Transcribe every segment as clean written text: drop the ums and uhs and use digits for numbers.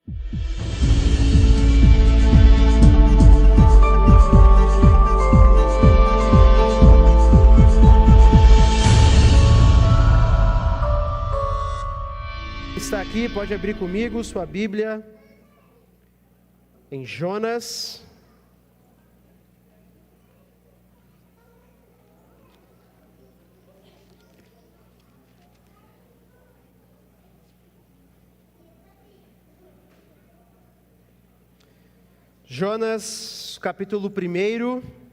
Está aqui, pode abrir comigo sua Bíblia em Jonas. Jonas, capítulo 1.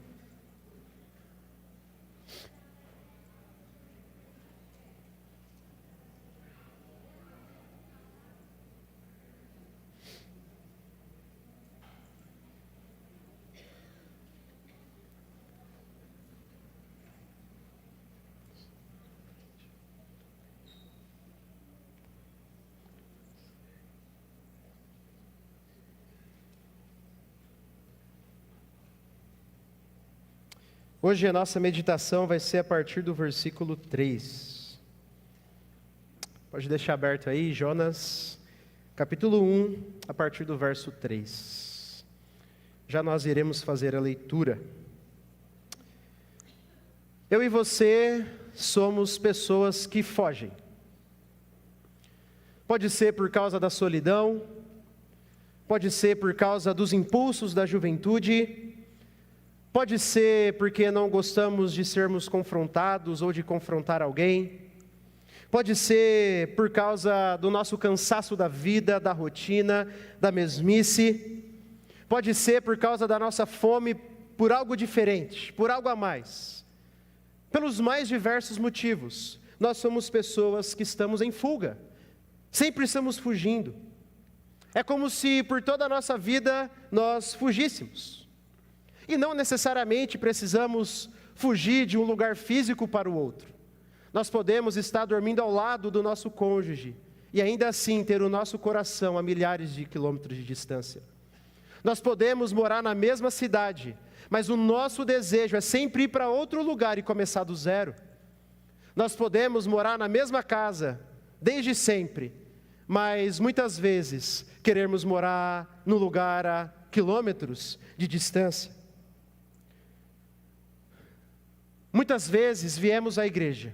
Hoje a nossa meditação vai ser a partir do versículo 3. Pode deixar aberto aí, Jonas, capítulo 1, a partir do verso 3. Já nós iremos fazer a leitura. Eu e você somos pessoas que fogem. Pode ser por causa da solidão, pode ser por causa dos impulsos da juventude, pode ser porque não gostamos de sermos confrontados ou de confrontar alguém. Pode ser por causa do nosso cansaço da vida, da rotina, da mesmice. Pode ser por causa da nossa fome por algo diferente, por algo a mais. Pelos mais diversos motivos, nós somos pessoas que estamos em fuga. Sempre estamos fugindo. É como se por toda a nossa vida nós fugíssemos. E não necessariamente precisamos fugir de um lugar físico para o outro. Nós podemos estar dormindo ao lado do nosso cônjuge e ainda assim ter o nosso coração a milhares de quilômetros de distância. Nós podemos morar na mesma cidade, mas o nosso desejo é sempre ir para outro lugar e começar do zero. Nós podemos morar na mesma casa, desde sempre, mas muitas vezes queremos morar num lugar a quilômetros de distância. Muitas vezes viemos à igreja,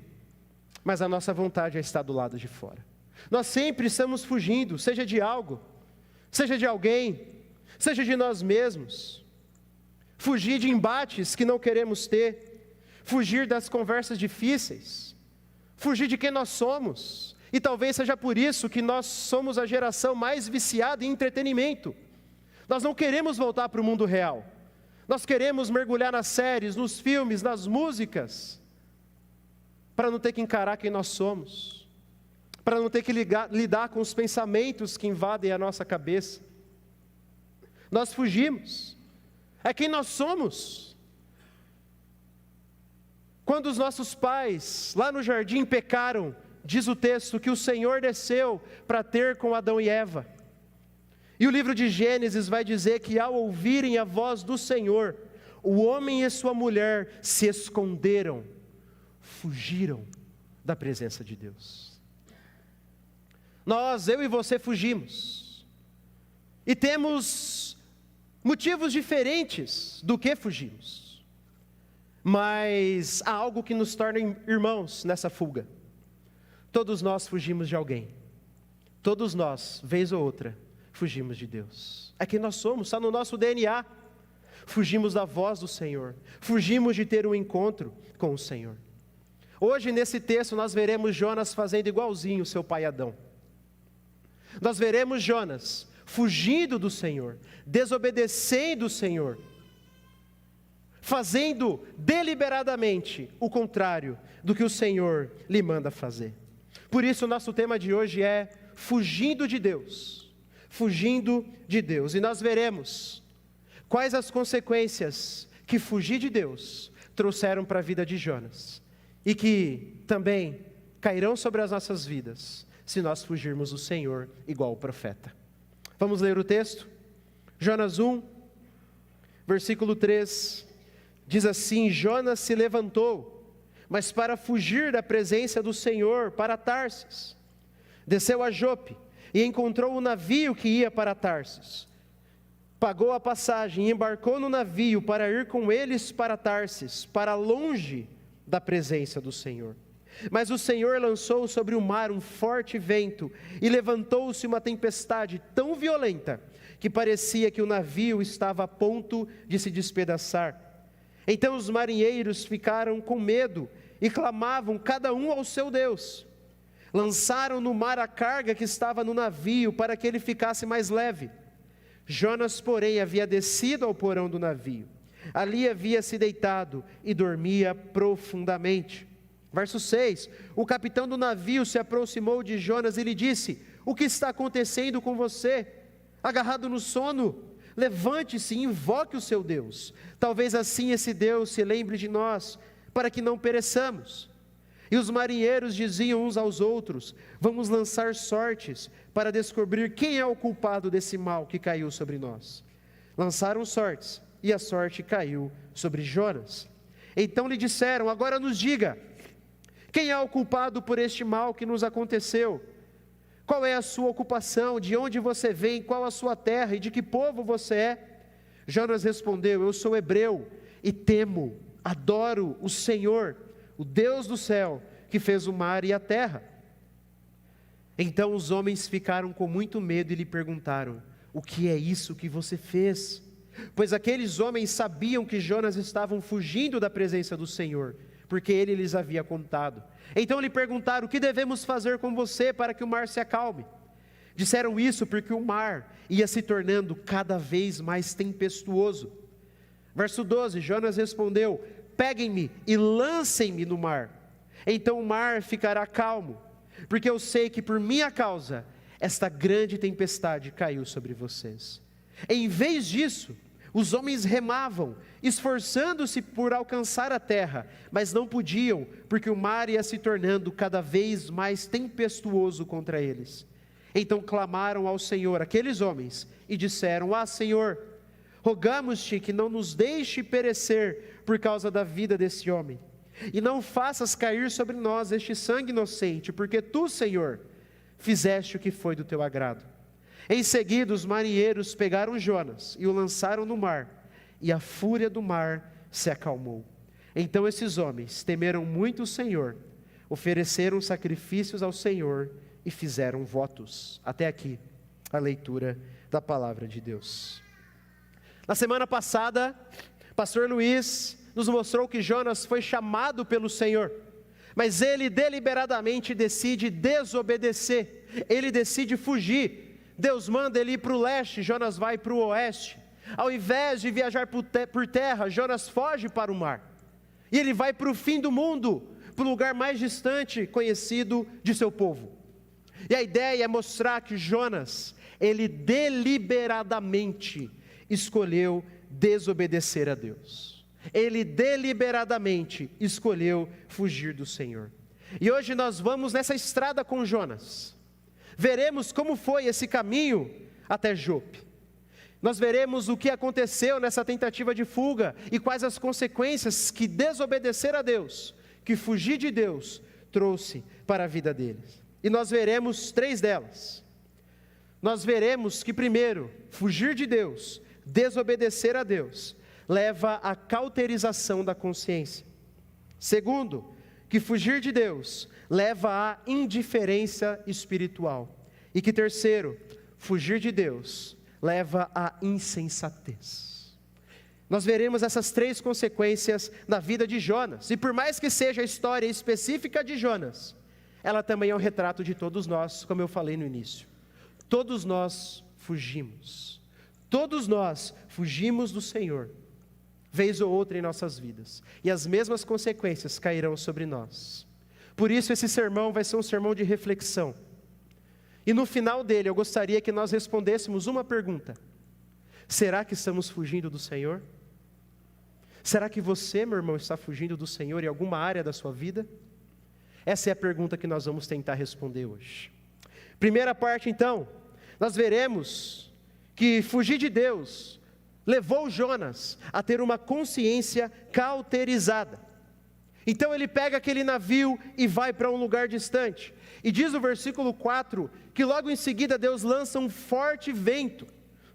mas a nossa vontade é estar do lado de fora. Nós sempre estamos fugindo, seja de algo, seja de alguém, seja de nós mesmos. Fugir de embates que não queremos ter, fugir das conversas difíceis, fugir de quem nós somos. E talvez seja por isso que nós somos a geração mais viciada em entretenimento. Nós não queremos voltar para o mundo real. Nós queremos mergulhar nas séries, nos filmes, nas músicas, para não ter que encarar quem nós somos, para não ter que lidar com os pensamentos que invadem a nossa cabeça. Nós fugimos. É quem nós somos. Quando os nossos pais, lá no jardim, pecaram, diz o texto que o Senhor desceu para ter com Adão e Eva. E o livro de Gênesis vai dizer que ao ouvirem a voz do Senhor, o homem e sua mulher se esconderam, fugiram da presença de Deus. Eu e você fugimos. E temos motivos diferentes do que fugimos. Mas há algo que nos torna irmãos nessa fuga. Todos nós fugimos de alguém. Todos nós, vez ou outra, fugimos de Deus. É quem nós somos, está no nosso DNA. Fugimos da voz do Senhor. Fugimos de ter um encontro com o Senhor. Hoje, nesse texto, nós veremos Jonas fazendo igualzinho o seu pai Adão. Nós veremos Jonas fugindo do Senhor, desobedecendo o Senhor, fazendo deliberadamente o contrário do que o Senhor lhe manda fazer. Por isso, o nosso tema de hoje é fugindo de Deus. Fugindo de Deus. E nós veremos quais as consequências que fugir de Deus trouxeram para a vida de Jonas. E que também cairão sobre as nossas vidas, se nós fugirmos do Senhor igual o profeta. Vamos ler o texto? Jonas 1, versículo 3, diz assim: Jonas se levantou, mas para fugir da presença do Senhor, para Tarsis. Desceu a Jope, e encontrou o navio que ia para Tarsis. Pagou a passagem e embarcou no navio para ir com eles para Tarsis, para longe da presença do Senhor. Mas o Senhor lançou sobre o mar um forte vento, e levantou-se uma tempestade tão violenta, que parecia que o navio estava a ponto de se despedaçar. Então os marinheiros ficaram com medo, e clamavam cada um ao seu Deus. Lançaram no mar a carga que estava no navio, para que ele ficasse mais leve. Jonas, porém, havia descido ao porão do navio. Ali havia se deitado e dormia profundamente. Verso 6, o capitão do navio se aproximou de Jonas e lhe disse: o que está acontecendo com você? Agarrado no sono? Levante-se e invoque o seu Deus. Talvez assim esse Deus se lembre de nós, para que não pereçamos. E os marinheiros diziam uns aos outros: vamos lançar sortes, para descobrir quem é o culpado desse mal que caiu sobre nós. Lançaram sortes, e a sorte caiu sobre Jonas. Então lhe disseram: agora nos diga, quem é o culpado por este mal que nos aconteceu? Qual é a sua ocupação? De onde você vem? Qual a sua terra? E de que povo você é? Jonas respondeu: eu sou hebreu e temo, adoro o Senhor, o Deus do céu, que fez o mar e a terra. Então os homens ficaram com muito medo e lhe perguntaram: o que é isso que você fez? Pois aqueles homens sabiam que Jonas estava fugindo da presença do Senhor, porque ele lhes havia contado. Então lhe perguntaram: o que devemos fazer com você para que o mar se acalme? Disseram isso porque o mar ia se tornando cada vez mais tempestuoso. Verso 12, Jonas respondeu: peguem-me e lancem-me no mar, então o mar ficará calmo, porque eu sei que por minha causa esta grande tempestade caiu sobre vocês. Em vez disso, os homens remavam, esforçando-se por alcançar a terra, mas não podiam, porque o mar ia se tornando cada vez mais tempestuoso contra eles. Então clamaram ao Senhor aqueles homens e disseram: ah, Senhor, rogamos-te que não nos deixe perecer por causa da vida desse homem, e não faças cair sobre nós este sangue inocente, porque tu, Senhor, fizeste o que foi do teu agrado. Em seguida os marinheiros pegaram Jonas e o lançaram no mar, e a fúria do mar se acalmou. Então esses homens temeram muito o Senhor, ofereceram sacrifícios ao Senhor e fizeram votos. Até aqui a leitura da palavra de Deus. Na semana passada, pastor Luiz nos mostrou que Jonas foi chamado pelo Senhor, mas ele deliberadamente decide desobedecer, ele decide fugir. Deus manda ele ir para o leste, Jonas vai para o oeste. Ao invés de viajar por terra, Jonas foge para o mar. E ele vai para o fim do mundo, para o lugar mais distante conhecido de seu povo. E a ideia é mostrar que Jonas, ele deliberadamente escolheu desobedecer a Deus. Ele deliberadamente escolheu fugir do Senhor. E hoje nós vamos nessa estrada com Jonas. Veremos como foi esse caminho até Jope. Nós veremos o que aconteceu nessa tentativa de fuga e quais as consequências que desobedecer a Deus, que fugir de Deus, trouxe para a vida deles. E nós veremos 3 delas. Nós veremos que primeiro, fugir de Deus, desobedecer a Deus, leva à cauterização da consciência. Segundo, que fugir de Deus leva à indiferença espiritual. E que terceiro, fugir de Deus leva à insensatez. Nós veremos essas 3 consequências na vida de Jonas. E por mais que seja a história específica de Jonas, ela também é um retrato de todos nós, como eu falei no início. Todos nós fugimos. Todos nós fugimos do Senhor, vez ou outra em nossas vidas. E as mesmas consequências cairão sobre nós. Por isso esse sermão vai ser um sermão de reflexão. E no final dele eu gostaria que nós respondêssemos uma pergunta: será que estamos fugindo do Senhor? Será que você, meu irmão, está fugindo do Senhor em alguma área da sua vida? Essa é a pergunta que nós vamos tentar responder hoje. Primeira parte então, nós veremos que fugir de Deus levou Jonas a ter uma consciência cauterizada. Então ele pega aquele navio e vai para um lugar distante. E diz o versículo 4, que logo em seguida Deus lança um forte vento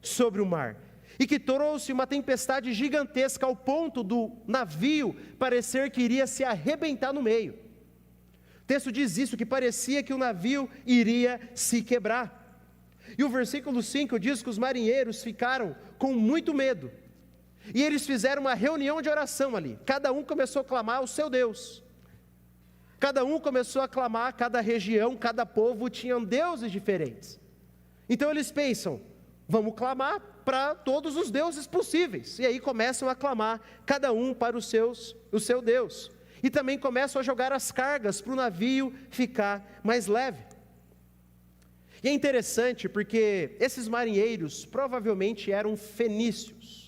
sobre o mar, e que trouxe uma tempestade gigantesca ao ponto do navio parecer que iria se arrebentar no meio. O texto diz isso, que parecia que o navio iria se quebrar. E o versículo 5 diz que os marinheiros ficaram com muito medo, e eles fizeram uma reunião de oração ali. Cada um começou a clamar ao seu Deus. Cada um começou a clamar, cada região, cada povo tinham deuses diferentes. Então eles pensam, vamos clamar para todos os deuses possíveis. E aí começam a clamar, cada um para o seu Deus. E também começam a jogar as cargas para o navio ficar mais leve. E é interessante porque esses marinheiros provavelmente eram fenícios.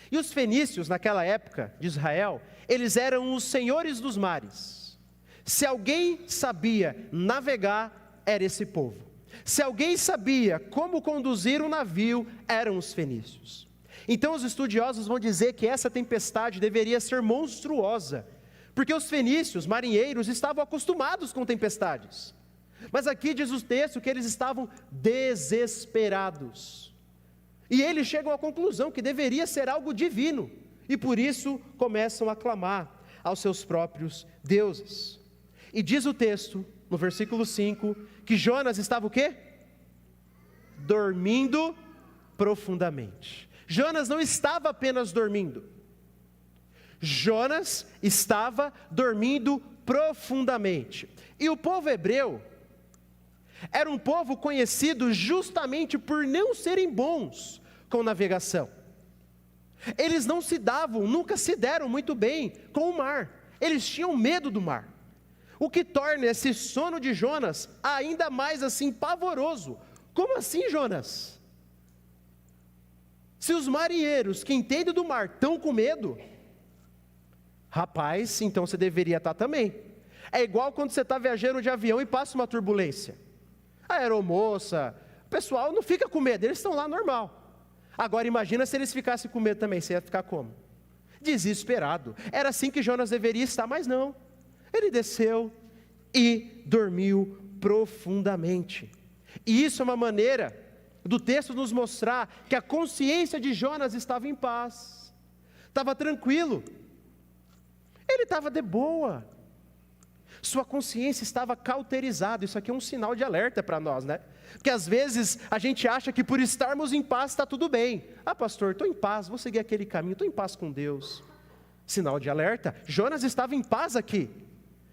E os fenícios, naquela época de Israel, eles eram os senhores dos mares. Se alguém sabia navegar, era esse povo. Se alguém sabia como conduzir um navio, eram os fenícios. Então os estudiosos vão dizer que essa tempestade deveria ser monstruosa, porque os fenícios, marinheiros, estavam acostumados com tempestades. Mas aqui diz o texto que eles estavam desesperados. E eles chegam à conclusão que deveria ser algo divino, e por isso começam a clamar aos seus próprios deuses. E diz o texto, no versículo 5, que Jonas estava o quê? Dormindo profundamente. Jonas não estava apenas dormindo. Jonas estava dormindo profundamente. E o povo hebreu era um povo conhecido justamente por não serem bons com navegação. Eles não se davam, nunca se deram muito bem com o mar. Eles tinham medo do mar. O que torna esse sono de Jonas ainda mais assim pavoroso. Como assim, Jonas? Se os marinheiros que entendem do mar estão com medo, rapaz, então você deveria estar também. É igual quando você está viajando de avião e passa uma turbulência. A aeromoça, o pessoal não fica com medo, eles estão lá normal. Agora imagina se eles ficassem com medo também, você ia ficar como? Desesperado. Era assim que Jonas deveria estar, mas não. Ele desceu e dormiu profundamente. E isso é uma maneira do texto nos mostrar que a consciência de Jonas estava em paz, estava tranquilo, ele estava de boa, sua consciência estava cauterizada. Isso aqui é um sinal de alerta para nós, né? Porque às vezes a gente acha que por estarmos em paz está tudo bem. Ah, pastor, estou em paz, vou seguir aquele caminho, estou em paz com Deus. Sinal de alerta. Jonas estava em paz aqui,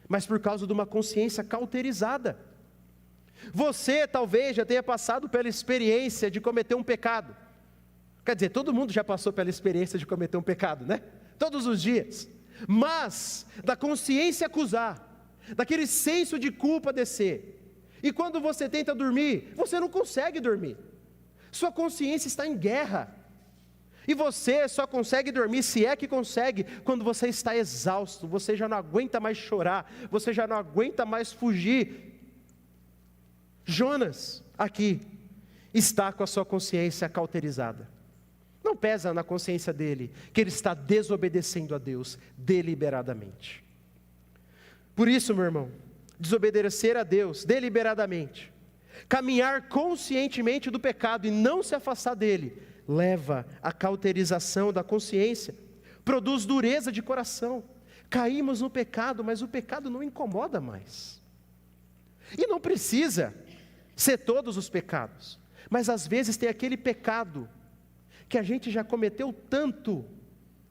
mas por causa de uma consciência cauterizada. Você talvez já tenha passado pela experiência de cometer um pecado. Quer dizer, todo mundo já passou pela experiência de cometer um pecado, né? Todos os dias. Mas da consciência acusar, daquele senso de culpa descer, e quando você tenta dormir, você não consegue dormir. Sua consciência está em guerra. E você só consegue dormir, se é que consegue, quando você está exausto, você já não aguenta mais chorar, você já não aguenta mais fugir. Jonas, aqui, está com a sua consciência cauterizada. Não pesa na consciência dele que ele está desobedecendo a Deus deliberadamente. Por isso, meu irmão, desobedecer a Deus deliberadamente, caminhar conscientemente do pecado e não se afastar dele, leva à cauterização da consciência, produz dureza de coração. Caímos no pecado, mas o pecado não incomoda mais. E não precisa ser todos os pecados, mas às vezes tem aquele pecado que a gente já cometeu tanto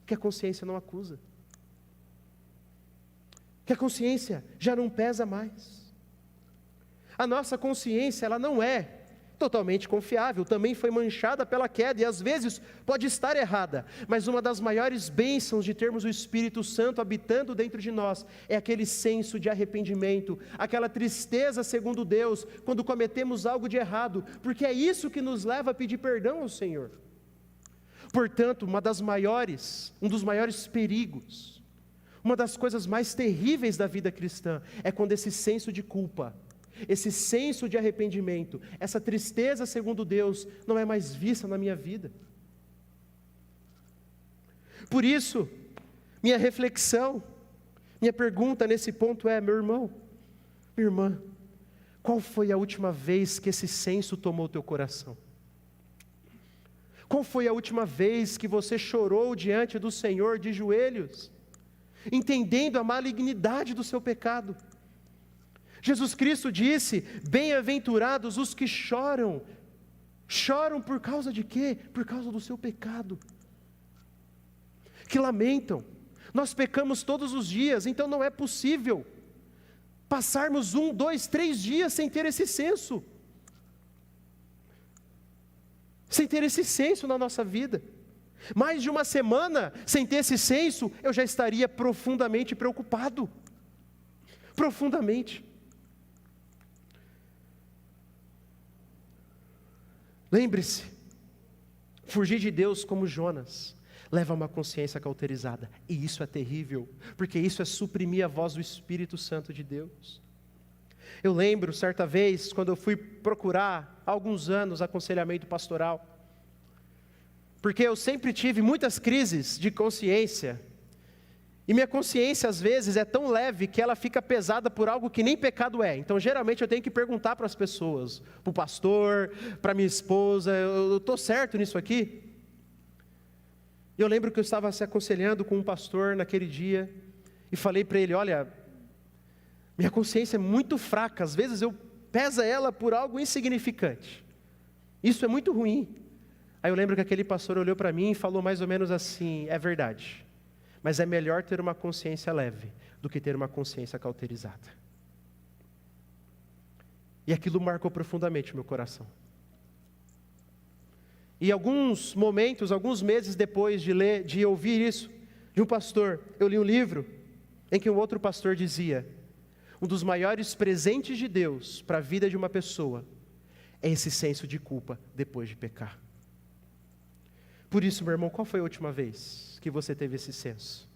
que a consciência não acusa, que a consciência já não pesa mais. A nossa consciência, ela não é totalmente confiável, também foi manchada pela queda e às vezes pode estar errada, mas uma das maiores bênçãos de termos o Espírito Santo habitando dentro de nós é aquele senso de arrependimento, aquela tristeza segundo Deus quando cometemos algo de errado, porque é isso que nos leva a pedir perdão ao Senhor. Portanto, um dos maiores perigos, uma das coisas mais terríveis da vida cristã é quando esse senso de culpa, esse senso de arrependimento, essa tristeza segundo Deus não é mais vista na minha vida. Por isso, minha reflexão, Minha pergunta nesse ponto é, meu irmão, minha irmã, qual foi a última vez que esse senso tomou teu coração? Qual foi a última vez que você chorou diante do Senhor de joelhos, entendendo a malignidade do seu pecado? Jesus Cristo disse: bem-aventurados os que choram. Choram por causa de quê? Por causa do seu pecado. Que lamentam. Nós pecamos todos os dias, então não é possível passarmos 1, 2, 3 dias sem ter esse senso. Sem ter esse senso na nossa vida. Mais de uma semana sem ter esse senso, eu já estaria profundamente preocupado. Profundamente. Lembre-se, fugir de Deus como Jonas leva a uma consciência cauterizada, e isso é terrível, porque isso é suprimir a voz do Espírito Santo de Deus. Eu lembro, certa vez, quando eu fui procurar, há alguns anos, aconselhamento pastoral, porque eu sempre tive muitas crises de consciência, e minha consciência às vezes é tão leve que ela fica pesada por algo que nem pecado é. Então geralmente eu tenho que perguntar para as pessoas, para o pastor, para minha esposa, eu estou certo nisso aqui? E eu lembro que eu estava se aconselhando com um pastor naquele dia, e falei para ele: olha, minha consciência é muito fraca, às vezes eu pesa ela por algo insignificante, isso é muito ruim. Aí eu lembro que aquele pastor olhou para mim e falou mais ou menos assim: é verdade, mas é melhor ter uma consciência leve do que ter uma consciência cauterizada. E aquilo marcou profundamente o meu coração. E alguns momentos, alguns meses depois de ouvir isso, de um pastor, eu li um livro em que um outro pastor dizia: um dos maiores presentes de Deus para a vida de uma pessoa é esse senso de culpa depois de pecar. Por isso, meu irmão, qual foi a última vez que você teve esse senso?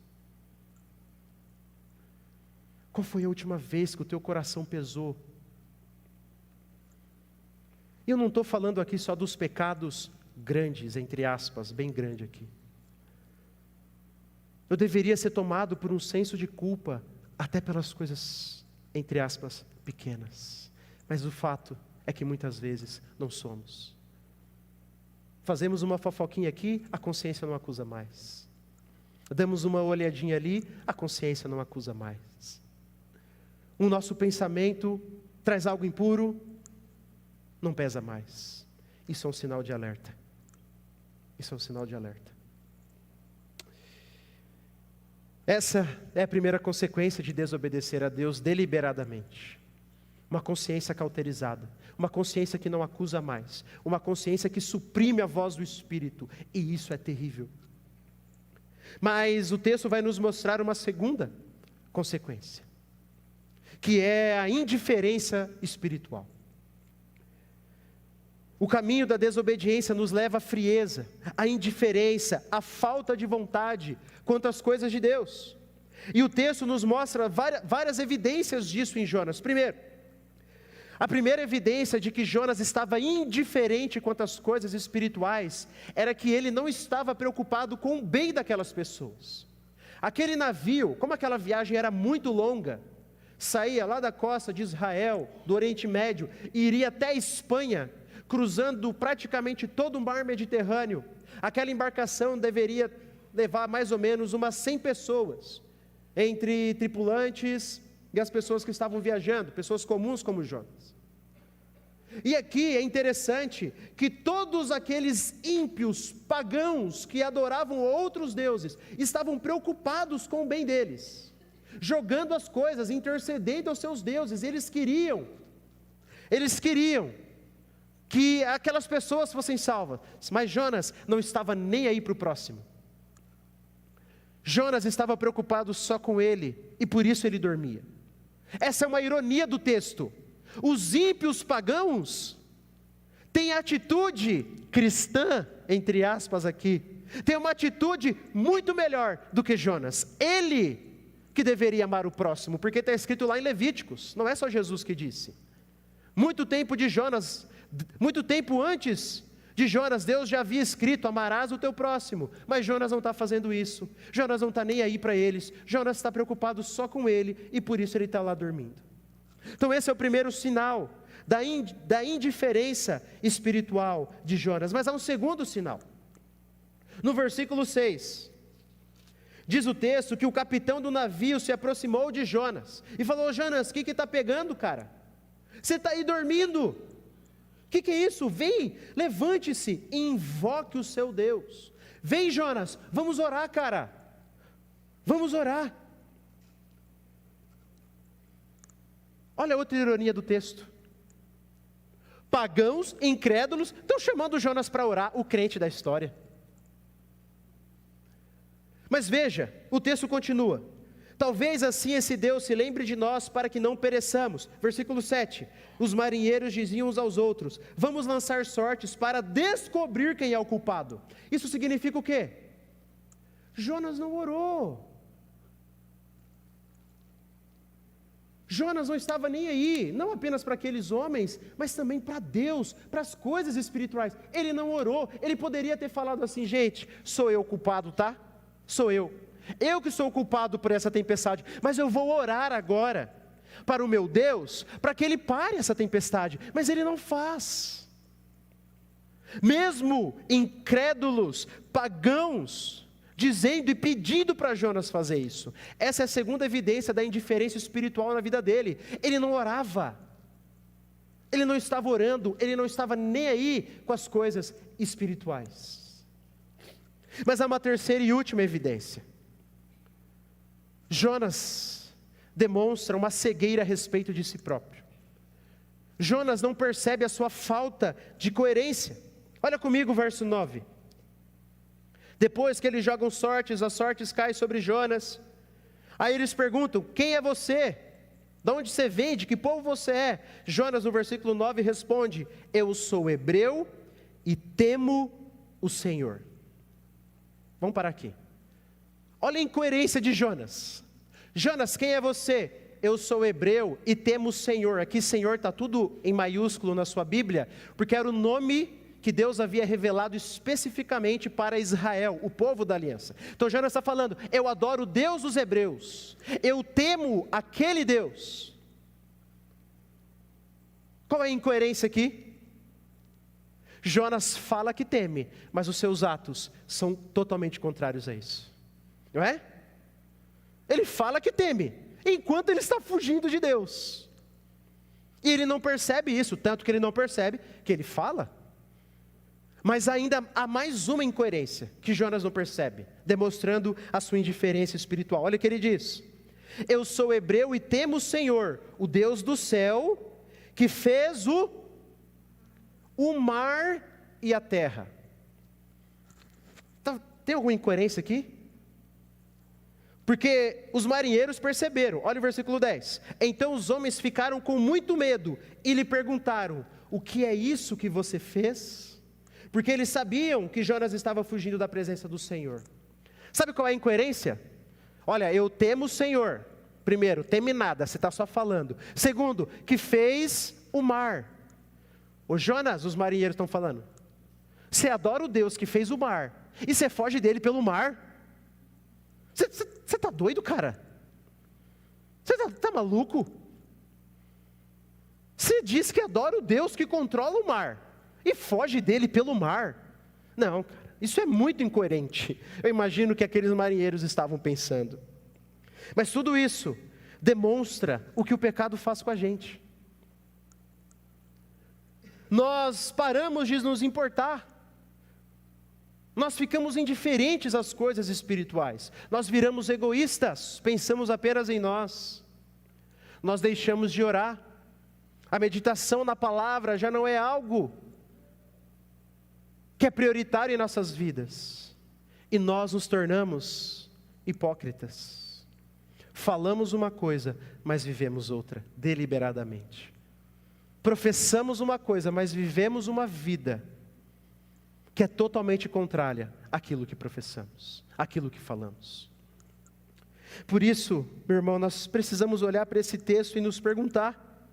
Qual foi a última vez que o teu coração pesou? E eu não estou falando aqui só dos pecados grandes, entre aspas, bem grande aqui. Eu deveria ser tomado por um senso de culpa, até pelas coisas, entre aspas, pequenas. Mas o fato é que muitas vezes não somos. Fazemos uma fofoquinha aqui, a consciência não acusa mais. Damos uma olhadinha ali, a consciência não acusa mais. O nosso pensamento traz algo impuro, não pesa mais. Isso é um sinal de alerta. Isso é um sinal de alerta. Essa é a primeira consequência de desobedecer a Deus deliberadamente. Uma consciência cauterizada, uma consciência que não acusa mais, uma consciência que suprime a voz do Espírito, e isso é terrível. Mas o texto vai nos mostrar uma segunda consequência, que é a indiferença espiritual. O caminho da desobediência nos leva à frieza, à indiferença, à falta de vontade quanto às coisas de Deus. E o texto nos mostra várias evidências disso em Jonas. Primeiro, a primeira evidência de que Jonas estava indiferente quanto às coisas espirituais era que ele não estava preocupado com o bem daquelas pessoas. Aquele navio, como aquela viagem era muito longa, saía lá da costa de Israel, do Oriente Médio, e iria até a Espanha, cruzando praticamente todo o mar Mediterrâneo. Aquela embarcação deveria levar mais ou menos umas 100 pessoas, entre tripulantes e as pessoas que estavam viajando, pessoas comuns como Jonas. E aqui é interessante que todos aqueles ímpios, pagãos, que adoravam outros deuses, estavam preocupados com o bem deles, jogando as coisas, intercedendo aos seus deuses. Eles queriam que aquelas pessoas fossem salvas, mas Jonas não estava nem aí para o próximo. Jonas estava preocupado só com ele, e por isso ele dormia. Essa é uma ironia do texto. Os ímpios pagãos têm atitude cristã, entre aspas aqui, tem uma atitude muito melhor do que Jonas. Ele que deveria amar o próximo, porque está escrito lá em Levíticos, não é só Jesus que disse. Muito tempo antes De Jonas, Deus já havia escrito: amarás o teu próximo. Mas Jonas não está fazendo isso. Jonas não está nem aí para eles. Jonas está preocupado só com ele, e por isso ele está lá dormindo. Então esse é o primeiro sinal da indiferença espiritual de Jonas. Mas há um segundo sinal. No versículo 6, diz o texto que o capitão do navio se aproximou de Jonas e falou: Jonas, o que está pegando, cara? Você está aí dormindo. O que é isso? Vem, levante-se e invoque o seu Deus. Vem, Jonas, vamos orar, cara. Vamos orar. Olha outra ironia do texto. Pagãos, incrédulos, estão chamando Jonas para orar, o crente da história. Mas veja, o texto continua: talvez assim esse Deus se lembre de nós para que não pereçamos. Versículo 7, os marinheiros diziam uns aos outros: vamos lançar sortes para descobrir quem é o culpado. Isso significa o quê? Jonas não orou. Jonas não estava nem aí, não apenas para aqueles homens, mas também para Deus, para as coisas espirituais. Ele não orou. Ele poderia ter falado assim: gente, sou eu o culpado, tá? Sou eu que sou o culpado por essa tempestade, mas eu vou orar agora para o meu Deus, para que Ele pare essa tempestade. Mas Ele não faz. Mesmo incrédulos, pagãos, dizendo e pedindo para Jonas fazer isso. Essa é a segunda evidência da indiferença espiritual na vida dele. Ele não orava, ele não estava orando, ele não estava nem aí com as coisas espirituais. Mas há uma terceira e última evidência. Jonas demonstra uma cegueira a respeito de si próprio. Jonas não percebe a sua falta de coerência. Olha comigo o verso 9. Depois que eles jogam sortes, as sortes caem sobre Jonas. Aí eles perguntam: quem é você? De onde você vem? De que povo você é? Jonas, no versículo 9, responde: eu sou hebreu e temo o Senhor. Vamos parar aqui. Olha a incoerência de Jonas. Jonas, quem é você? Eu sou hebreu e temo o Senhor. Aqui Senhor está tudo em maiúsculo na sua Bíblia, porque era o nome que Deus havia revelado especificamente para Israel, o povo da aliança. Então Jonas está falando: eu adoro o Deus dos hebreus, eu temo aquele Deus. Qual é a incoerência aqui? Jonas fala que teme, mas os seus atos são totalmente contrários a isso, não é? Ele fala que teme, enquanto ele está fugindo de Deus, e ele não percebe isso, tanto que ele não percebe que ele fala. Mas ainda há mais uma incoerência que Jonas não percebe, demonstrando a sua indiferença espiritual. Olha o que ele diz: eu sou hebreu e temo o Senhor, o Deus do céu, que fez o mar e a terra. Tem alguma incoerência aqui? Porque os marinheiros perceberam. Olha o versículo 10. Então os homens ficaram com muito medo e lhe perguntaram: o que é isso que você fez? Porque eles sabiam que Jonas estava fugindo da presença do Senhor. Sabe qual é a incoerência? Olha, eu temo o Senhor. Primeiro, teme nada, você está só falando. Segundo, que fez o mar. Ô Jonas, os marinheiros estão falando, você adora o Deus que fez o mar, e você foge dele pelo mar? Você está doido, cara? Você está maluco? Você diz que adora o Deus que controla o mar, e foge dele pelo mar? Não, cara, isso é muito incoerente. Eu imagino que aqueles marinheiros estavam pensando. Mas tudo isso demonstra o que o pecado faz com a gente. Nós paramos de nos importar. Nós ficamos indiferentes às coisas espirituais. Nós viramos egoístas, pensamos apenas em nós. Nós deixamos de orar. A meditação na palavra já não é algo que é prioritário em nossas vidas. E nós nos tornamos hipócritas. Falamos uma coisa, mas vivemos outra, deliberadamente. Professamos uma coisa, mas vivemos uma vida que é totalmente contrária àquilo que professamos, àquilo que falamos. Por isso, meu irmão, nós precisamos olhar para esse texto e nos perguntar: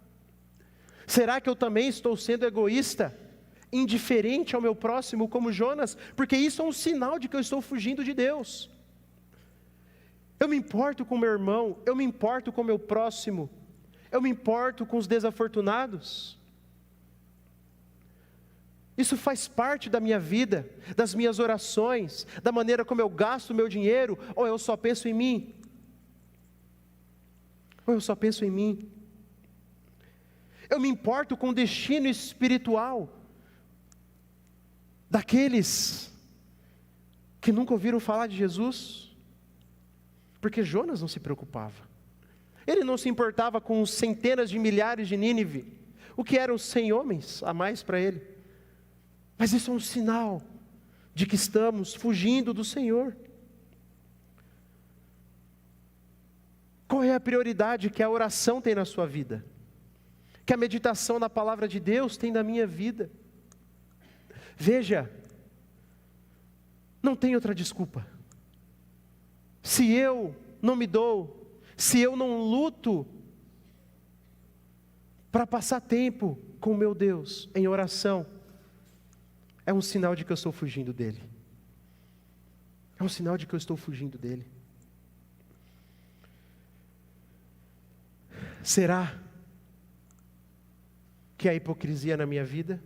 será que eu também estou sendo egoísta indiferente ao meu próximo como Jonas, porque isso é um sinal de que eu estou fugindo de Deus. Eu me importo com meu irmão, eu me importo com meu próximo, eu me importo com os desafortunados. Isso faz parte da minha vida, das minhas orações, da maneira como eu gasto o meu dinheiro, ou eu só penso em mim? Ou eu só penso em mim? Eu me importo com o destino espiritual daqueles que nunca ouviram falar de Jesus? Porque Jonas não se preocupava. Ele não se importava com os centenas de milhares de Nínive, o que eram 100 homens a mais para ele. Mas isso é um sinal de que estamos fugindo do Senhor. Qual é a prioridade que a oração tem na sua vida? Que a meditação na palavra de Deus tem na minha vida? Veja, não tem outra desculpa. Se eu não me dou, se eu não luto para passar tempo com o meu Deus em oração, é um sinal de que eu estou fugindo dele. É um sinal de que eu estou fugindo dele. Será que há hipocrisia na minha vida?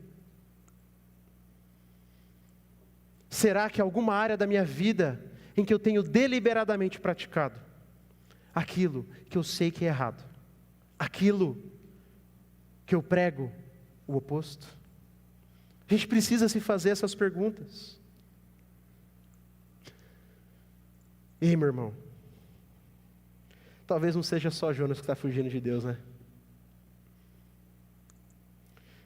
Será que há alguma área da minha vida em que eu tenho deliberadamente praticado aquilo que eu sei que é errado, aquilo que eu prego o oposto? A gente precisa se fazer essas perguntas. E meu irmão, talvez não seja só Jonas que está fugindo de Deus, né?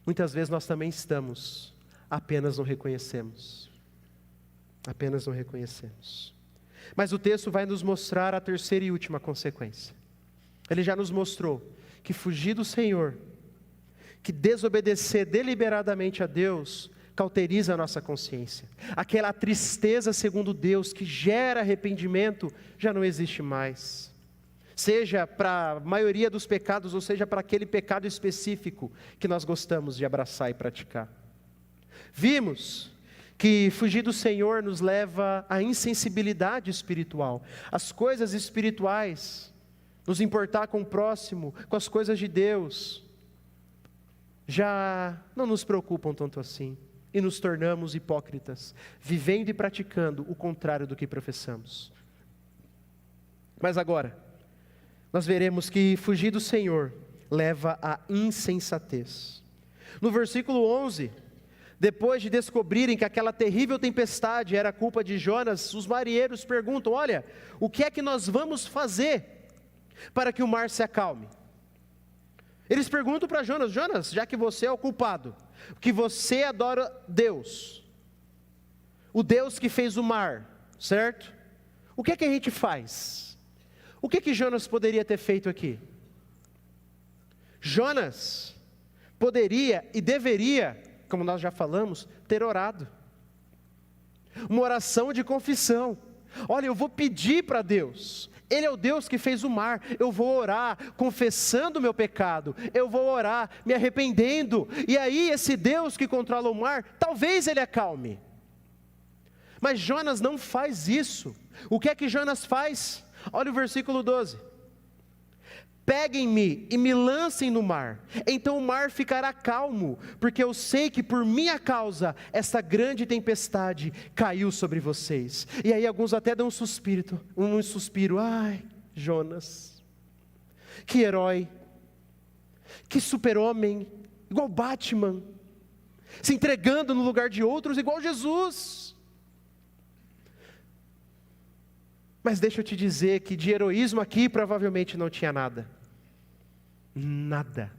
Muitas vezes nós também estamos, apenas não reconhecemos. Apenas não reconhecemos. Mas o texto vai nos mostrar a terceira e última consequência. Ele já nos mostrou que fugir do Senhor, que desobedecer deliberadamente a Deus, cauteriza a nossa consciência. Aquela tristeza segundo Deus que gera arrependimento, já não existe mais. Seja para a maioria dos pecados, ou seja para aquele pecado específico que nós gostamos de abraçar e praticar. Vimos que fugir do Senhor nos leva à insensibilidade espiritual. As coisas espirituais, nos importar com o próximo, com as coisas de Deus, já não nos preocupam tanto assim. E nos tornamos hipócritas, vivendo e praticando o contrário do que professamos. Mas agora, nós veremos que fugir do Senhor leva à insensatez. No versículo 11, depois de descobrirem que aquela terrível tempestade era culpa de Jonas, os marinheiros perguntam: olha, o que é que nós vamos fazer para que o mar se acalme? Eles perguntam para Jonas: Jonas, já que você é o culpado, que você adora Deus, o Deus que fez o mar, certo? O que é que a gente faz? O que é que Jonas poderia ter feito aqui? Jonas poderia e deveria, como nós já falamos, ter orado. Uma oração de confissão. Olha, eu vou pedir para Deus. Ele é o Deus que fez o mar. Eu vou orar confessando o meu pecado. Eu vou orar me arrependendo. E aí esse Deus que controla o mar, talvez ele acalme. Mas Jonas não faz isso. O que é que Jonas faz? Olha o versículo 12. Peguem-me e me lancem no mar, então o mar ficará calmo, porque eu sei que por minha causa esta grande tempestade caiu sobre vocês. E aí alguns até dão um suspiro, ai, Jonas, que herói, que super-homem, igual Batman, se entregando no lugar de outros igual Jesus. Mas deixa eu te dizer que de heroísmo aqui provavelmente não tinha nada. Nada.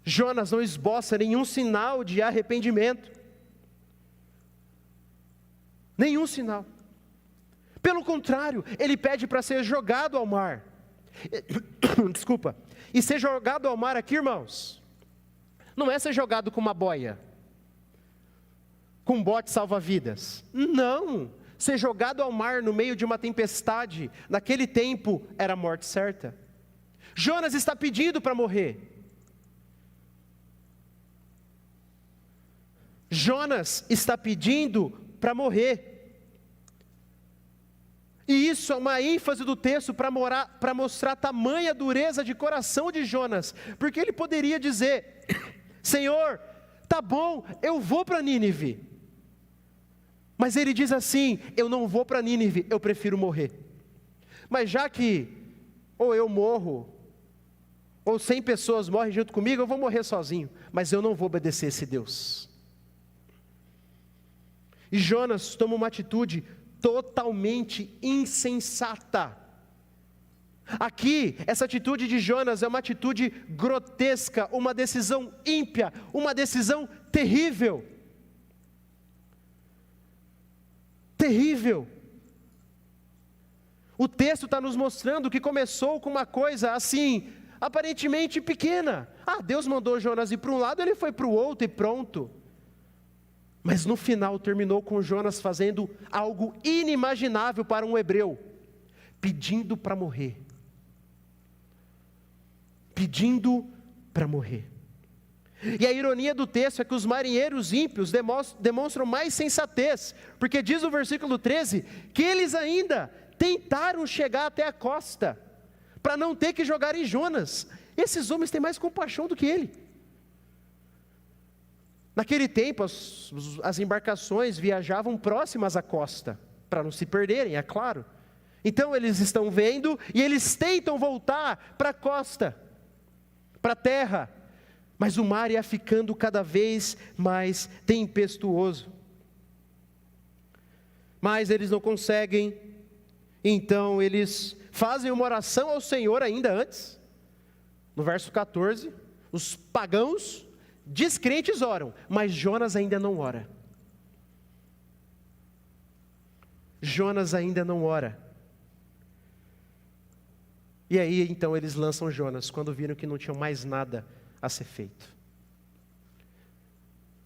Jonas não esboça nenhum sinal de arrependimento. Nenhum sinal. Pelo contrário, ele pede para ser jogado ao mar. Desculpa. E ser jogado ao mar aqui, irmãos, não é ser jogado com uma boia, com um bote salva-vidas. Não, ser jogado ao mar no meio de uma tempestade, naquele tempo era a morte certa. Jonas está pedindo para morrer. Jonas está pedindo para morrer. E isso é uma ênfase do texto para mostrar tamanha dureza de coração de Jonas, porque ele poderia dizer: Senhor, tá bom, eu vou para Nínive. Mas ele diz assim: eu não vou para Nínive, eu prefiro morrer. Mas já que ou eu morro, ou 100 pessoas morrem junto comigo, eu vou morrer sozinho, mas eu não vou obedecer esse Deus. E Jonas toma uma atitude totalmente insensata. Aqui, essa atitude de Jonas é uma atitude grotesca, uma decisão ímpia, uma decisão terrível. Terrível. O texto está nos mostrando que começou com uma coisa assim, aparentemente pequena. Deus mandou Jonas ir para um lado, ele foi para o outro e pronto. Mas no final terminou com Jonas fazendo algo inimaginável para um hebreu, pedindo para morrer. Pedindo para morrer. E a ironia do texto é que os marinheiros ímpios demonstram mais sensatez, porque diz o versículo 13, que eles ainda tentaram chegar até a costa, para não ter que jogar em Jonas. Esses homens têm mais compaixão do que ele. Naquele tempo, as embarcações viajavam próximas à costa, para não se perderem, é claro. Então eles estão vendo e eles tentam voltar para a costa, para a terra, mas o mar ia ficando cada vez mais tempestuoso. Mas eles não conseguem, então eles fazem uma oração ao Senhor ainda antes. No verso 14, os pagãos descrentes oram, mas Jonas ainda não ora. Jonas ainda não ora. E aí então eles lançam Jonas, quando viram que não tinham mais nada a ser feito.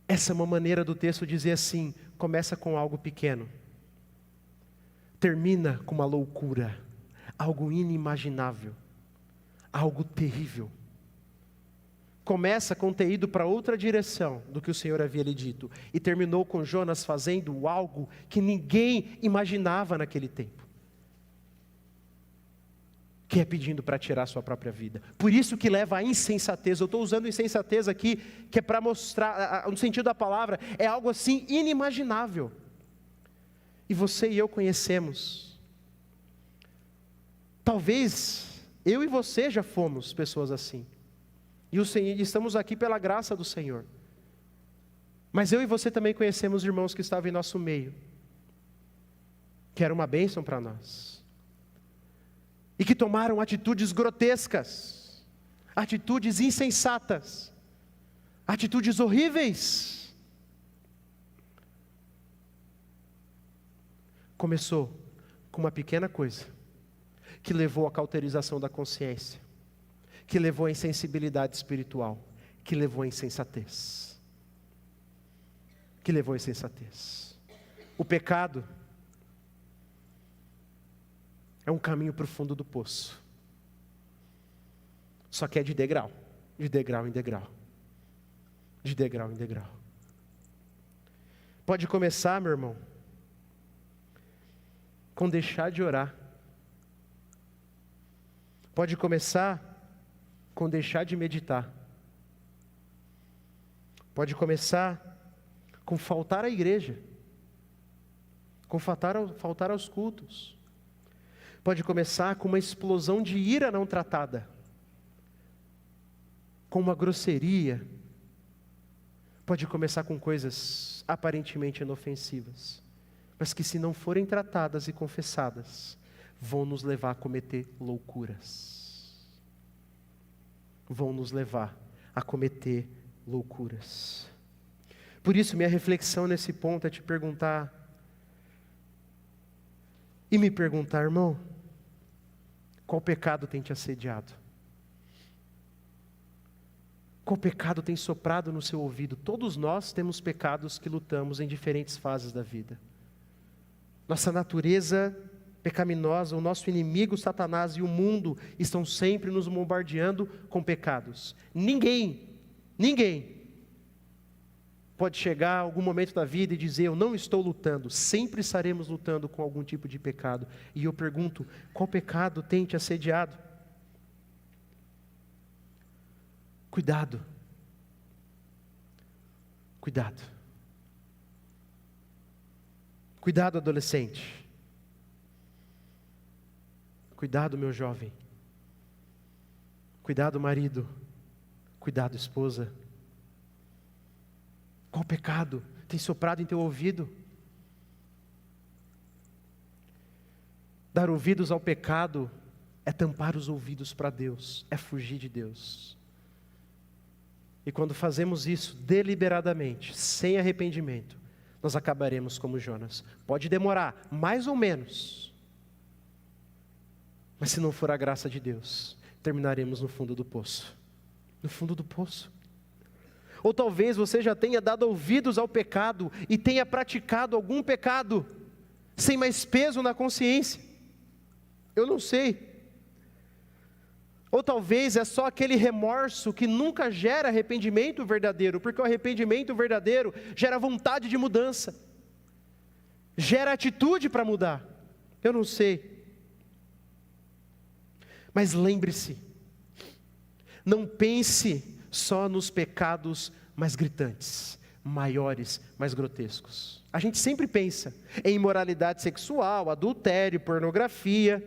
Essa é uma maneira do texto dizer assim: começa com algo pequeno, termina com uma loucura, algo inimaginável, algo terrível. Começa com ter ido para outra direção do que o Senhor havia lhe dito, e terminou com Jonas fazendo algo que ninguém imaginava naquele tempo, que é pedindo para tirar a sua própria vida. Por isso que leva à insensatez. Eu estou usando insensatez aqui, que é para mostrar, no sentido da palavra, é algo assim inimaginável. E você e eu conhecemos. Talvez eu e você já fomos pessoas assim. E estamos aqui pela graça do Senhor. Mas eu e você também conhecemos irmãos que estavam em nosso meio, que era uma bênção para nós, e que tomaram atitudes grotescas, atitudes insensatas, atitudes horríveis. Começou com uma pequena coisa, que levou à cauterização da consciência, que levou à insensibilidade espiritual, que levou à insensatez. Que levou à insensatez. O pecado é um caminho para o fundo do poço. Só que é de degrau em degrau. De degrau em degrau. Pode começar, meu irmão, com deixar de orar. Pode começar com deixar de meditar. Pode começar com faltar à igreja, com faltar aos cultos. Pode começar com uma explosão de ira não tratada, com uma grosseria. Pode começar com coisas aparentemente inofensivas, mas que, se não forem tratadas e confessadas, vão nos levar a cometer loucuras. Vão nos levar a cometer loucuras. Por isso, minha reflexão nesse ponto é te perguntar, e me perguntar, irmão, qual pecado tem te assediado? Qual pecado tem soprado no seu ouvido? Todos nós temos pecados que lutamos em diferentes fases da vida. Nossa natureza pecaminosa, o nosso inimigo Satanás e o mundo estão sempre nos bombardeando com pecados. Ninguém pode chegar algum momento da vida e dizer: eu não estou lutando. Sempre estaremos lutando com algum tipo de pecado. E eu pergunto: qual pecado tem te assediado? Cuidado. Cuidado. Cuidado, adolescente. Cuidado, meu jovem. Cuidado, marido. Cuidado, esposa. Qual pecado tem soprado em teu ouvido? Dar ouvidos ao pecado é tampar os ouvidos para Deus, é fugir de Deus. E quando fazemos isso deliberadamente, sem arrependimento, nós acabaremos como Jonas. Pode demorar, mais ou menos, mas se não for a graça de Deus, terminaremos no fundo do poço. No fundo do poço. Ou talvez você já tenha dado ouvidos ao pecado e tenha praticado algum pecado sem mais peso na consciência. Eu não sei. Ou talvez é só aquele remorso que nunca gera arrependimento verdadeiro, porque o arrependimento verdadeiro gera vontade de mudança, gera atitude para mudar. Eu não sei. Mas lembre-se, não pense só nos pecados mais gritantes, maiores, mais grotescos. A gente sempre pensa em imoralidade sexual, adultério, pornografia.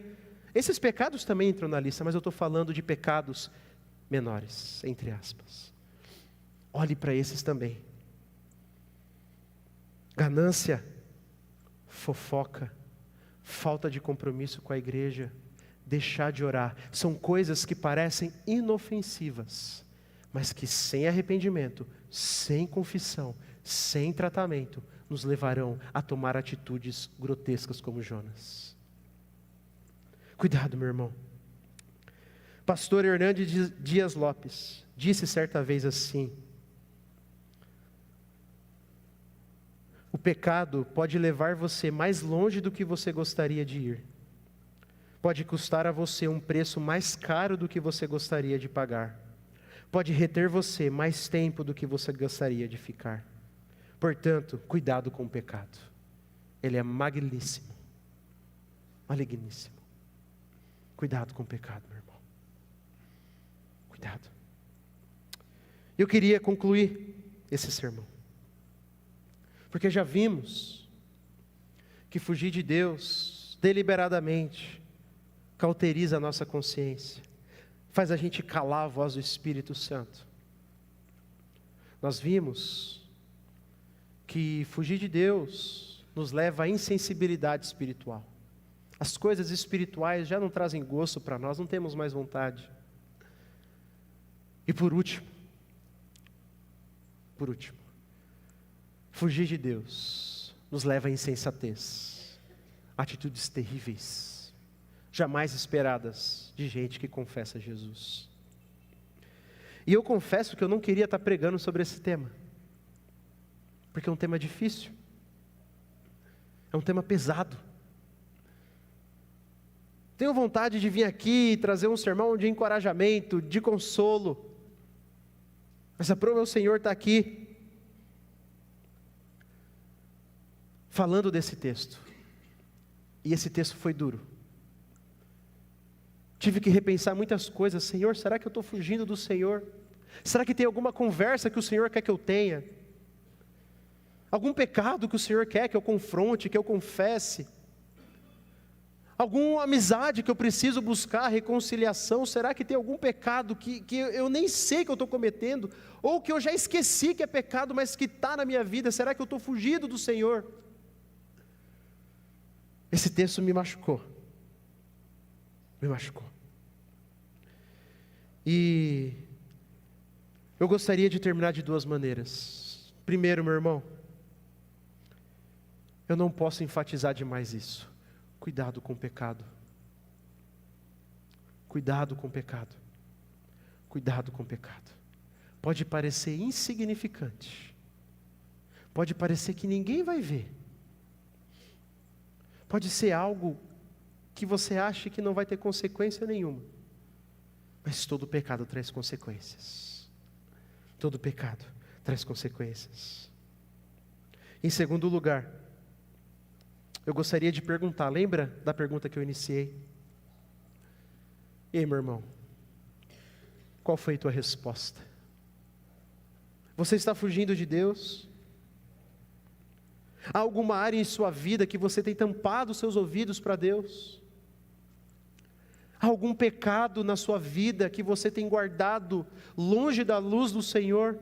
Esses pecados também entram na lista, mas eu estou falando de pecados menores, entre aspas. Olhe para esses também. Ganância, fofoca, falta de compromisso com a igreja, deixar de orar, são coisas que parecem inofensivas, mas que sem arrependimento, sem confissão, sem tratamento, nos levarão a tomar atitudes grotescas como Jonas. Cuidado, meu irmão. Pastor Hernandes Dias Lopes disse certa vez assim: o pecado pode levar você mais longe do que você gostaria de ir. Pode custar a você um preço mais caro do que você gostaria de pagar. Pode reter você mais tempo do que você gostaria de ficar. Portanto, cuidado com o pecado. Ele é maligníssimo. Maligníssimo. Cuidado com o pecado, meu irmão. Cuidado. Eu queria concluir esse sermão, porque já vimos que fugir de Deus deliberadamente cauteriza a nossa consciência, faz a gente calar a voz do Espírito Santo. Nós vimos que fugir de Deus nos leva à insensibilidade espiritual. As coisas espirituais já não trazem gosto para nós, não temos mais vontade. E por último, fugir de Deus nos leva à insensatez, atitudes terríveis, jamais esperadas de gente que confessa Jesus. E eu confesso que eu não queria estar pregando sobre esse tema, porque é um tema difícil, é um tema pesado. Tenho vontade de vir aqui e trazer um sermão de encorajamento, de consolo, mas a prova é o Senhor está aqui, falando desse texto, e esse texto foi duro. Tive que repensar muitas coisas. Senhor, será que eu estou fugindo do Senhor? Será que tem alguma conversa que o Senhor quer que eu tenha? Algum pecado que o Senhor quer que eu confronte, que eu confesse? Alguma amizade que eu preciso buscar, reconciliação? Será que tem algum pecado que eu nem sei que eu estou cometendo? Ou que eu já esqueci que é pecado, mas que está na minha vida? Será que eu estou fugindo do Senhor? Esse texto me machucou. Me machucou. E eu gostaria de terminar de duas maneiras. Primeiro, meu irmão, eu não posso enfatizar demais isso. Cuidado com o pecado. Cuidado com o pecado. Cuidado com o pecado. Pode parecer insignificante. Pode parecer que ninguém vai ver. Pode ser algo que você acha que não vai ter consequência nenhuma. Mas todo pecado traz consequências. Todo pecado traz consequências. Em segundo lugar, eu gostaria de perguntar, lembra da pergunta que eu iniciei? Ei, meu irmão, qual foi a tua resposta? Você está fugindo de Deus? Há alguma área em sua vida que você tem tampado os seus ouvidos para Deus? Há algum pecado na sua vida que você tem guardado longe da luz do Senhor?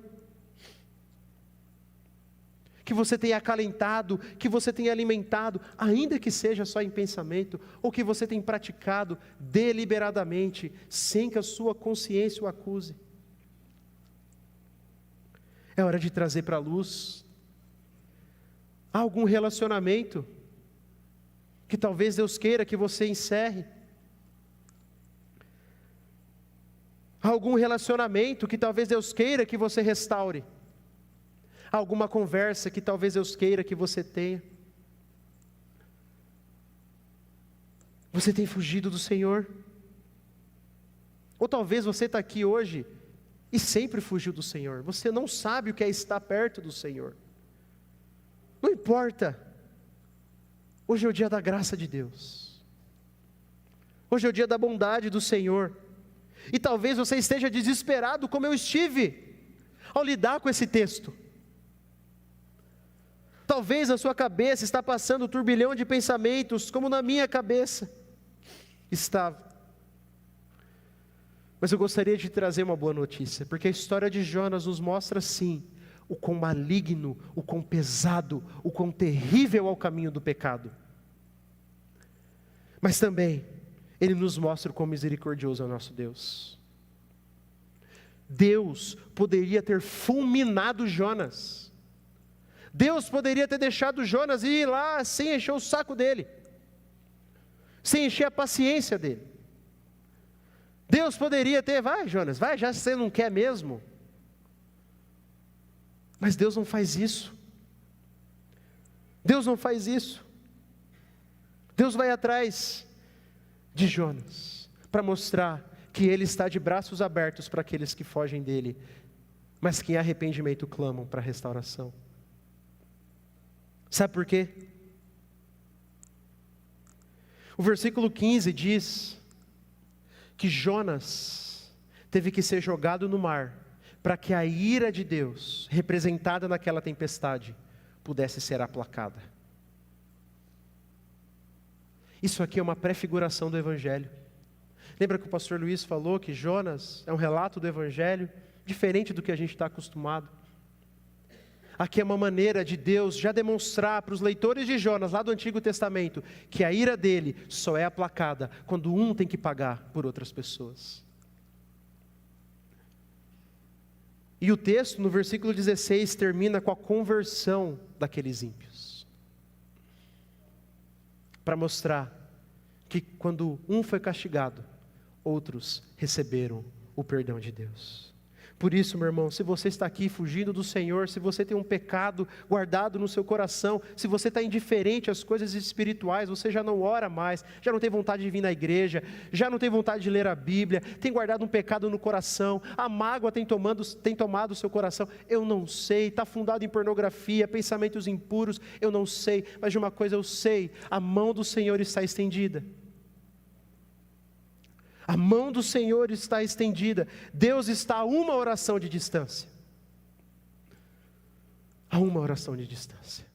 Que você tem acalentado, que você tem alimentado, ainda que seja só em pensamento, ou que você tem praticado deliberadamente, sem que a sua consciência o acuse? É hora de trazer para a luz. Há algum relacionamento que talvez Deus queira que você encerre? Há algum relacionamento que talvez Deus queira que você restaure? Há alguma conversa que talvez Deus queira que você tenha? Você tem fugido do Senhor? Ou talvez você está aqui hoje e sempre fugiu do Senhor. Você não sabe o que é estar perto do Senhor. Não importa. Hoje é o dia da graça de Deus. Hoje é o dia da bondade do Senhor. E talvez você esteja desesperado como eu estive ao lidar com esse texto. Talvez a sua cabeça está passando um turbilhão de pensamentos, como na minha cabeça estava. Mas eu gostaria de trazer uma boa notícia, porque a história de Jonas nos mostra sim, o quão maligno, o quão pesado, o quão terrível é o caminho do pecado. Mas também, ele nos mostra o quão misericordioso é o nosso Deus. Deus poderia ter fulminado Jonas. Deus poderia ter deixado Jonas ir lá sem encher o saco dele, sem encher a paciência dele. Deus poderia ter, vai Jonas, vai, já você não quer mesmo. Mas Deus não faz isso. Deus não faz isso. Deus vai atrás de Jonas, para mostrar que Ele está de braços abertos para aqueles que fogem dele, mas que em arrependimento clamam para restauração. Sabe por quê? O versículo 15 diz que Jonas teve que ser jogado no mar, para que a ira de Deus, representada naquela tempestade, pudesse ser aplacada. Isso aqui é uma prefiguração do Evangelho. Lembra que o pastor Luiz falou que Jonas é um relato do Evangelho, diferente do que a gente está acostumado? Aqui é uma maneira de Deus já demonstrar para os leitores de Jonas, lá do Antigo Testamento, que a ira dele só é aplacada quando um tem que pagar por outras pessoas. E o texto, no versículo 16, termina com a conversão daqueles ímpios, para mostrar que quando um foi castigado, outros receberam o perdão de Deus. Por isso, meu irmão, se você está aqui fugindo do Senhor, se você tem um pecado guardado no seu coração, se você está indiferente às coisas espirituais, você já não ora mais, já não tem vontade de vir na igreja, já não tem vontade de ler a Bíblia, tem guardado um pecado no coração, a mágoa tem tomado o seu coração, eu não sei, está fundado em pornografia, pensamentos impuros, eu não sei, mas de uma coisa eu sei, a mão do Senhor está estendida. A mão do Senhor está estendida. Deus está a uma oração de distância. A uma oração de distância.